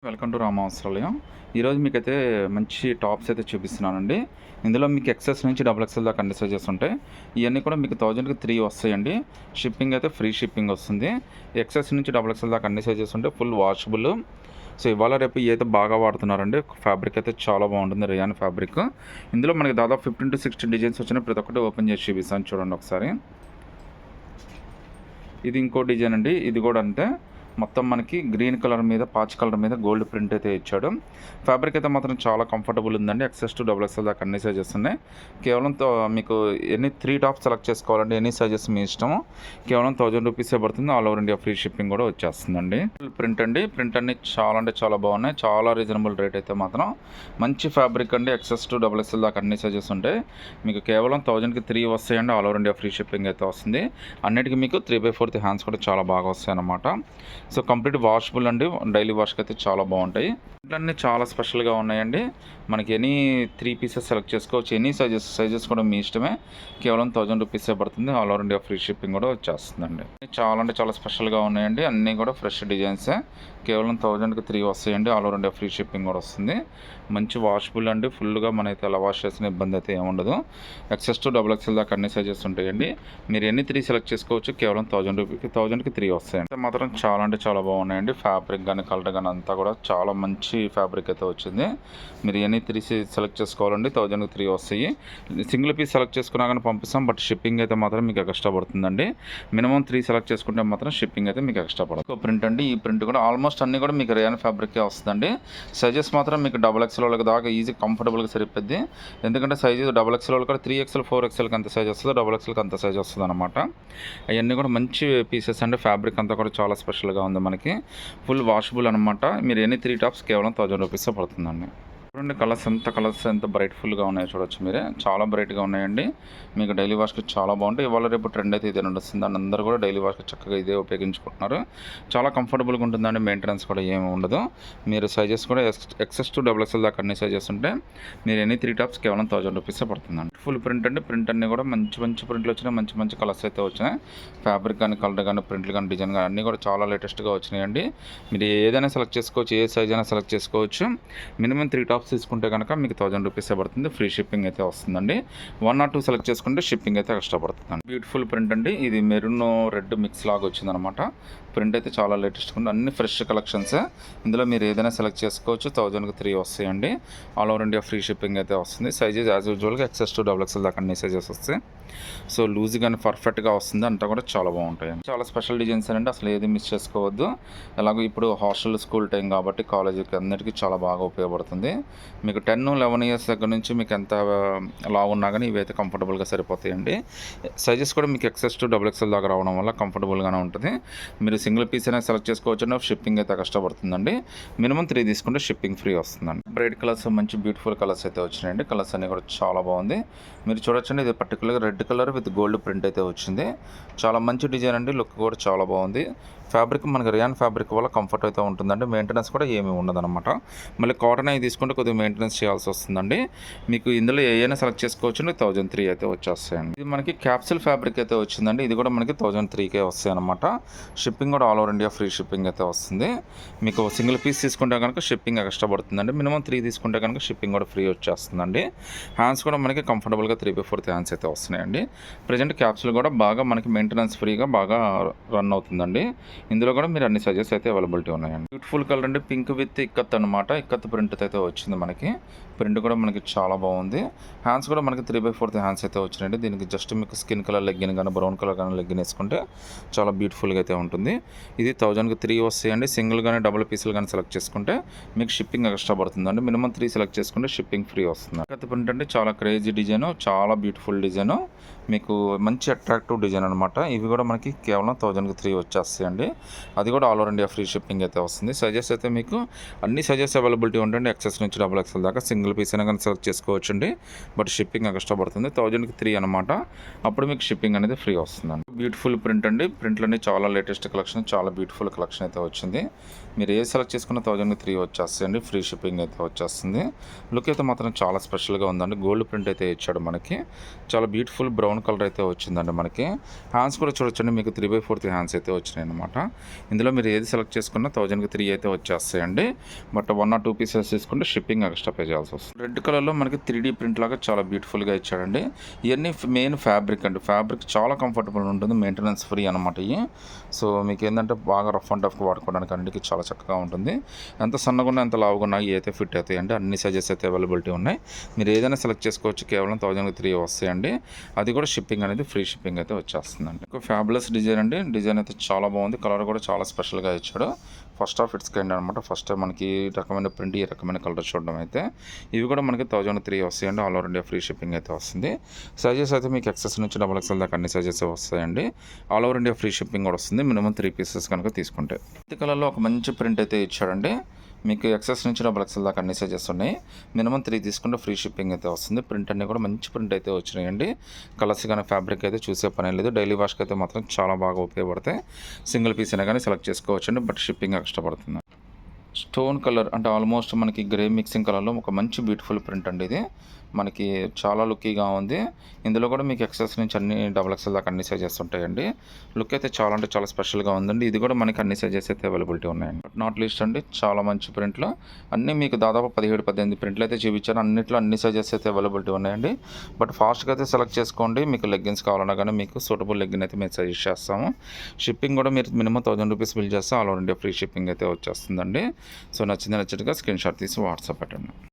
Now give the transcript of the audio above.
Welcome to రామవస్త్రాలయం. ఈరోజు మీకైతే మంచి టాప్స్ అయితే చూపిస్తున్నానండి. ఇందులో మీకు ఎక్సెస్ నుంచి డబుల్ ఎక్సెల్ దాకా అన్ని సైజెస్ ఉంటాయి. ఇవన్నీ కూడా మీకు 1000కి 3 వస్తాయండి. షిప్పింగ్ అయితే ఫ్రీ షిప్పింగ్ వస్తుంది. ఎక్సెస్ నుంచి డబుల్ ఎక్సెల్ దాకా అన్ని సైజెస్ ఉంటాయి. Full washable. సో ఇవాళ రేపు ఇవైతే బాగా వాడుతున్నారండి. ఫ్యాబ్రిక్ అయితే చాలా బాగుంటుంది, రియాన్ ఫ్యాబ్రిక్. ఇందులో మనకి దాదాపు 15 to 16 డిజైన్స్ వచ్చినాయి. ప్రతి ఒక్కటి ఓపెన్ చేసి చూపిస్తాను చూడండి ఒకసారి. ఇది ఇంకో డిజైన్ అండి. ఇది కూడా అంతే. మొత్తం మనకి గ్రీన్ కలర్ మీద పాచ్ కలర్ మీద గోల్డ్ ప్రింట్ అయితే ఇచ్చాడు. ఫ్యాబ్రిక్ అయితే మాత్రం చాలా కంఫర్టబుల్ ఉందండి. ఎక్సెస్ టు డబుల్ ఎక్స్ఎల్ దాకా అన్ని సైజెస్ ఉన్నాయి. కేవలం మీకు ఎన్ని 3 టాప్స్ సెలెక్ట్ చేసుకోవాలండి, ఎన్ని సైజెస్ మీ ఇష్టము. కేవలం 1000 రూపీసే పడుతుంది. All over India free shipping కూడా వచ్చేస్తుందండి. ప్రింట్ అండి. ప్రింట్ అన్ని చాలా అంటే చాలా బాగున్నాయి. చాలా రీజనబుల్ రేట్ అయితే మాత్రం. మంచి ఫ్యాబ్రిక్ అండి. ఎక్సెస్ టు డబుల్ ఎక్స్ఎల్ దాకా అన్ని సైజెస్ ఉంటాయి. మీకు కేవలం 1000కి 3 వస్తాయండి. All over India free shipping అయితే వస్తుంది. అన్నిటికీ మీకు 3/4 హ్యాండ్స్ కూడా చాలా బాగా వస్తాయి అన్నమాట. సో కంప్లీట్ వాషబుల్ అండి. డైలీ వాష్కి అయితే చాలా బాగుంటాయి. ఇట్లన్నీ చాలా స్పెషల్గా ఉన్నాయండి. మనకి ఎనీ 3 పీసెస్ సెలెక్ట్ చేసుకోవచ్చు. ఎనీ సైజెస్ కూడా మీ ఇష్టమే. కేవలం 1000 రూపీసే పడుతుంది. All over India free shipping కూడా వచ్చేస్తుందండి. చాలా అంటే చాలా స్పెషల్గా ఉన్నాయండి. అన్నీ కూడా ఫ్రెష్ డిజైన్సే. కేవలం 1000కి 3 వస్తాయండి. All over India free shipping కూడా వస్తుంది. మంచి వాషబుల్ అండి. ఫుల్గా మనైతే ఎలా వాష్ చేసిన ఇబ్బంది అయితే ఏముండదు. ఎక్సెస్ టు డబుల్ ఎక్స్ఎల్ దాకా అన్ని సైజెస్ ఉంటాయండి. మీరు ఎన్ని 3 సెలెక్ట్ చేసుకోవచ్చు. కేవలం 1000కి 3 వస్తాయండి. మాత్రం చాలా అంటే చాలా బాగున్నాయండి. ఫ్యాబ్రిక్ కానీ కలర్ కానీ అంతా కూడా చాలా మంచి ఫ్యాబ్రిక్ అయితే వచ్చింది. మీరు ఎన్ని 3 సెలెక్ట్ చేసుకోవాలండి. 1000కి 3 వస్తాయి. సింగిల్ పీస్ సెలెక్ట్ చేసుకున్నా కానీ పంపిస్తాం. బట్ షిప్పింగ్ అయితే మాత్రం మీకు ఎక్స్ట్రా పడుతుందండి. మినిమం 3 సెలెక్ట్ చేసుకుంటే మాత్రం షిప్పింగ్ అయితే మీకు ఎక్స్ట్రా పడుతుంది. ప్రింట్ అండి. ఈ ప్రింట్ కూడా ఆల్మోస్ట్ అన్నీ కూడా మీకు రియాన్ ఫ్యాబ్రికే వస్తుందండి. సైజెస్ మాత్రం మీకు డబుల్ ఎక్స్ఎల్ వాళ్ళకి దాకా ఈజీ కంఫర్టబుల్గా సరిపోద్ది. ఎందుకంటే సైజు డబుల్ ఎక్స్ఎల్ వాళ్ళు కూడా 3XL 4XLకి అంత సైజ్ వస్తుంది. డబుల్ ఎక్స్ఎల్కి అంత సైజ్ వస్తుంది అనమాట. అవన్నీ కూడా మంచి పీసెస్ అండి. ఫ్యాబ్రిక్ అంతా కూడా చాలా స్పెషల్గా ఉంది మనకి. ఫుల్ వాషబుల్ అనమాట. మీరు ఎన్ని 3 టాప్స్ కేవలం 1000 రూపీస్ పడుతుందండి. చూడండి కలర్స్ ఎంత బ్రైట్ఫుల్గా ఉన్నాయో చూడొచ్చు మీరే. చాలా బ్రైట్గా ఉన్నాయండి. మీకు డైలీ వాష్కి చాలా బాగుంటాయి. ఇవాళ రేపు ట్రెండ్ అయితే ఇదే నడుస్తుంది. అండ్ అందరూ కూడా డైలీ వాష్కి చక్కగా ఇదే ఉపయోగించుకుంటున్నారు. చాలా కంఫర్టబుల్గా ఉంటుందండి. మెయింటెనెన్స్ కూడా ఏమి ఉండదు. మీరు సైజెస్ కూడా ఎక్సెస్ టు డబుల్ ఎక్స్ఎల్ దాకా అన్ని సైజెస్ ఉంటే మీరు ఎన్ని 3 టాప్స్ కేవలం 1000 రూపీసే పడుతుందండి. ఫుల్ ప్రింట్ అండి. ప్రింట్ అన్నీ కూడా మంచి ప్రింట్లు వచ్చినాయి. మంచి కలర్స్ అయితే వచ్చినాయి. ఫ్యాబ్రిక్ కానీ కలర్ కానీ ప్రింట్లు కానీ డిజైన్ కానీ అన్నీ కూడా చాలా లేటెస్ట్గా వచ్చినాయండి. మీరు ఏదైనా సెలెక్ట్ చేసుకోవచ్చు. ఏ సైజ్ అయినా సెలెక్ట్ చేసుకోవచ్చు. మినిమం 3 టాప్స్ తీసుకుంటే కనుక మీకు 1000 రూపీసే పడుతుంది. ఫ్రీ షిప్పింగ్ అయితే వస్తుందండి. 1 or 2 సెలెక్ట్ చేసుకుంటే షిప్పింగ్ అయితే ఎక్స్ట్రా పడుతుందండి. బ్యూటిఫుల్ ప్రింట్ అండి. ఇది మెరూన్ రెడ్ మిక్స్ లాగా వచ్చిందనమాట. ప్రింట్ అయితే చాలా లేటెస్ట్గా ఉంది. అన్ని ఫ్రెష్ కలెక్షన్సే. ఇందులో మీరు ఏదైనా సెలెక్ట్ చేసుకోవచ్చు. 1000కి 3 వస్తాయండి. All over India free shipping అయితే వస్తుంది. సైజెస్ యాజ్ యూజువల్గా ఎక్సెస్ టు డబుల్ ఎక్స్ఎల్ దాకా అన్ని సైజెస్ వస్తాయి. సో లూజ్ కానీ పర్ఫెక్ట్గా వస్తుంది. అంతా కూడా చాలా బాగుంటాయి. చాలా స్పెషల్ డిజైన్స్ అండి. అసలు ఏది మిస్ చేసుకోవద్దు. ఎలాగో ఇప్పుడు హాస్టల్ స్కూల్ టైం కాబట్టి కాలేజీకి అన్నిటికీ చాలా బాగా ఉపయోగపడుతుంది. మీకు 10-11 ఇయర్స్ దగ్గర నుంచి మీకు ఎంత లావు ఉన్నా కానీ ఇవైతే కంఫర్టబుల్గా సరిపోతాయండి. సైజెస్ కూడా మీకు ఎక్సెస్ టు డబుల్ ఎక్స్ఎల్ దాకా రావడం వల్ల కంఫర్టబుల్గానే ఉంటుంది. మీరు సింగిల్ పీస్ అయినా సెలెక్ట్ చేసుకోవచ్చు. షిప్పింగ్ అయితే కష్టపడుతుందండి. మినిమం 3 తీసుకుంటే షిప్పింగ్ ఫ్రీ వస్తుందండి. బ్రైట్ కలర్స్ మంచి బ్యూటిఫుల్ కలర్స్ అయితే వచ్చినాయండి. కలర్స్ అన్నీ కూడా చాలా బాగుంది. మీరు చూడొచ్చండి. ఇది పర్టికులర్గా red colour with gold print అయితే వచ్చింది. చాలా మంచి డిజైన్ అండి. లుక్ కూడా చాలా బాగుంది. ఫ్యాబ్రిక్ మనకి రియాన్ ఫ్యాబ్రిక్ వల్ల కంఫర్ట్ అయితే ఉంటుందండి. మెయింటెనెన్స్ కూడా ఏమీ ఉండదన్నమాట. మళ్ళీ కాటన్ అవి తీసుకుంటే కొద్దిగా మెయింటెనెన్స్ చేయాల్సి వస్తుందండి. మీకు ఇందులో ఏదైనా సెలెక్ట్ చేసుకోవచ్చు. 1003 అయితే వచ్చేస్తాయండి. ఇది మనకి క్యాప్సిల్ ఫ్యాబ్రిక్ అయితే వచ్చిందండి. ఇది కూడా మనకి 1003కే వస్తాయి అనమాట. షిప్పింగ్ కూడా all over India free shipping అయితే వస్తుంది. మీకు సింగిల్ పీస్ తీసుకుంటే కనుక షిప్పింగ్ ఎక్స్ట్రా పడుతుందండి. మినిమం 3 తీసుకుంటే కనుక షిప్పింగ్ కూడా ఫ్రీ వచ్చేస్తుందండి. హ్యాండ్స్ కూడా మనకి కంఫర్టబుల్గా 3/4 హ్యాండ్స్ అయితే వస్తున్నాయండి. ప్రజెంట్ క్యాప్సిల్ కూడా బాగా మనకి మెయింటెనెన్స్ ఫ్రీగా బాగా రన్ అవుతుందండి. ఇందులో కూడా మీరు అన్ని సైజెస్ అయితే అవైలబిలిటీ ఉన్నాయండి. బ్యూటిఫుల్ కలర్ అండి. పింక్ విత్ ఇక్కత్ అనమాట. ఇక్కత్ ప్రింట్ అయితే వచ్చింది మనకి. ప్రింట్ కూడా మనకి చాలా బాగుంది. హ్యాండ్స్ కూడా మనకి 3/4 హ్యాండ్స్ అయితే వచ్చినాయండి. దీనికి జస్ట్ మీకు స్కిన్ కలర్ లెగ్గిన్ కానీ బ్రౌన్ కలర్ కానీ లెగ్గిన్ వేసుకుంటే చాలా బ్యూటిఫుల్గా అయితే ఉంటుంది. ఇది 1000కి 3 వస్తాయండి. సింగిల్ కానీ డబుల్ పీసులు కానీ సెలెక్ట్ చేసుకుంటే మీకు షిప్పింగ్ ఎక్స్ట్రా పడుతుందండి. మినిమం 3 సెలెక్ట్ చేసుకుంటే షిప్పింగ్ ఫ్రీ వస్తుంది. ఇక్కత్ ప్రింట్ అంటే చాలా క్రేజీ డిజైన్. చాలా బ్యూటిఫుల్ డిజైన్. మీకు మంచి అట్రాక్టివ్ డిజైన్ అనమాట. ఇవి కూడా మనకి కేవలం 1000కి 3 వచ్చేస్తాయండి. అది కూడా all over India free shipping అయితే వస్తుంది. సైజెస్ అయితే మీకు అన్ని సైజెస్ అవైలబిలిటీ ఉంటుంది. ఎక్సెస్ నుంచి డబుల్ ఎక్స్ఎల్ దాకా సింగిల్ పీస్ అయినా కానీ సెలెక్ట్ చేసుకోవచ్చు అండి. బట్ షిప్పింగ్ ఎక్స్ట్రా పడుతుంది. 1000కి 3 అనమాట. అప్పుడు మీకు షిప్పింగ్ అనేది ఫ్రీ వస్తుందండి. బ్యూటిఫుల్ ప్రింట్ అండి. ప్రింట్లన్నీ చాలా లేటెస్ట్ కలెక్షన్. చాలా బ్యూటిఫుల్ కలెక్షన్ అయితే వచ్చింది. మీరు ఏ సెలెక్ట్ చేసుకున్న 1003 వచ్చేస్తాయండి. ఫ్రీ షిప్పింగ్ అయితే వచ్చేస్తుంది. లుక్ అయితే మాత్రం చాలా స్పెషల్గా ఉందండి. గోల్డ్ ప్రింట్ అయితే ఇచ్చాడు మనకి. చాలా బ్యూటిఫుల్ బ్రౌన్ కలర్ అయితే వచ్చిందండి మనకి. హ్యాండ్స్ కూడా చూడొచ్చండి, మీకు 3/4 హ్యాండ్స్ అయితే వచ్చినాయి అనమాట. ఇందులో మీరు ఏది సెలెక్ట్ చేసుకున్నా 1003 అయితే వచ్చేస్తాయండి. బట్ 1 or 2 పీసెస్ తీసుకుంటే షిప్పింగ్ ఎక్స్ట్రా పే చేయాల్సి వస్తుంది. రెడ్ కలర్లో మనకి 3D ప్రింట్ లాగా చాలా బ్యూటిఫుల్గా ఇచ్చాడండి. ఇవన్నీ మెయిన్ ఫ్యాబ్రిక్ అండి. ఫ్యాబ్రిక్ చాలా కంఫర్టబుల్ ఉంటుంది, మెయింటెనెన్స్ ఫ్రీ అనమాట ఇవి. సో మీకు ఏంటంటే బాగా రఫ్ అండ్ టఫ్గా వాడుకోవడానికి అన్నిటికీ చాలా చక్కగా ఉంటుంది. ఎంత సన్నగా ఉన్నా ఎంత లావుగా ఉన్నా అయితే ఫిట్ అవుతాయి అండి. అన్ని సైజెస్ అయితే అవైలబిలిటీ ఉన్నాయి. మీరు ఏదైనా సెలెక్ట్ చేసుకోవచ్చు. కేవలం 1003 వస్తాయండి. అది కూడా షిప్పింగ్ అనేది ఫ్రీ షిప్పింగ్ అయితే వచ్చేస్తుందండి. ఒక ఫ్యాబులస్ డిజైన్ అండి. డిజైన్ అయితే చాలా బాగుంది. కలర్ కూడా చాలా స్పెషల్గా ఇచ్చాడు. ఫస్ట్ ఆఫ్ ఇట్స్ కైండ్ అనమాట. ఫస్ట్ టైం మనకి ఈ రకమైన ప్రింట్, ఈ రకమైన కలర్ చూడడం అయితే. ఇవి కూడా మనకి 1003 వస్తాయండి. All over India free shipping అయితే వస్తుంది. సైజెస్ అయితే మీకు XS నుంచి XXL దాకా అన్ని సైజెస్ వస్తాయండి. All over India free shipping కూడా వస్తుంది, మినిమం 3 పీసెస్ కనుక తీసుకుంటే. ఈ కలర్లో ఒక మంచి ప్రింట్ అయితే ఇచ్చాడండి. మీకు XS నుంచి XXL దాకా అన్ని సైజెస్ ఉన్నాయి. మినిమం 3 తీసుకుంటే ఫ్రీ షిప్పింగ్ అయితే వస్తుంది. ప్రింట్ అన్నీ కూడా మంచి ప్రింట్ అయితే వచ్చినాయండి. కలర్స్ కానీ ఫ్యాబ్రిక్ అయితే చూసే పని లేదు. డైలీ వాష్కి అయితే మాత్రం చాలా బాగా ఉపయోగపడతాయి. సింగిల్ పీస్ అయినా కానీ సెలెక్ట్ చేసుకోవచ్చండి. బట్ షిప్పింగ్ ఎక్స్ట్రా పడుతుంది. స్టోన్ కలర్ అంటే ఆల్మోస్ట్ మనకి గ్రే మిక్సింగ్ కలర్లో ఒక మంచి బ్యూటిఫుల్ ప్రింట్ అండి. ఇది మనకి చాలా లుక్కీగా ఉంది. ఇందులో కూడా మీకు XS నుంచి అన్ని XXL దాకా అన్ని సైజెస్ ఉంటాయండి. లుక్ అయితే చాలా అంటే చాలా స్పెషల్గా ఉందండి. ఇది కూడా మనకి అన్ని సైజెస్ అయితే అవైలబిలిటీ ఉన్నాయండి. బట్ నాట్ లీస్ట్ అండి, చాలా మంచి ప్రింట్లు అన్నీ మీకు దాదాపు 17-18 ప్రింట్లు అయితే చూపించాను. అన్నిట్లో అన్ని సైజెస్ అయితే అవైలబిలిటీ ఉన్నాయండి. బట్ ఫాస్ట్గా అయితే సెలెక్ట్ చేసుకోండి. మీకు లెగ్గిన్స్ కావాలన్నా కానీ మీకు సూటబుల్ లెగ్గిన్ అయితే మేము సజెస్ట్ చేస్తాము. షిప్పింగ్ కూడా మీరు మినిమం 1000 రూపీస్ బిల్ చేస్తే all over India free shipping అయితే వచ్చేస్తుందండి. సో నచ్చినట్టుగా స్క్రీన్ షాట్ తీసి వాట్సాప్ పెట్టండి.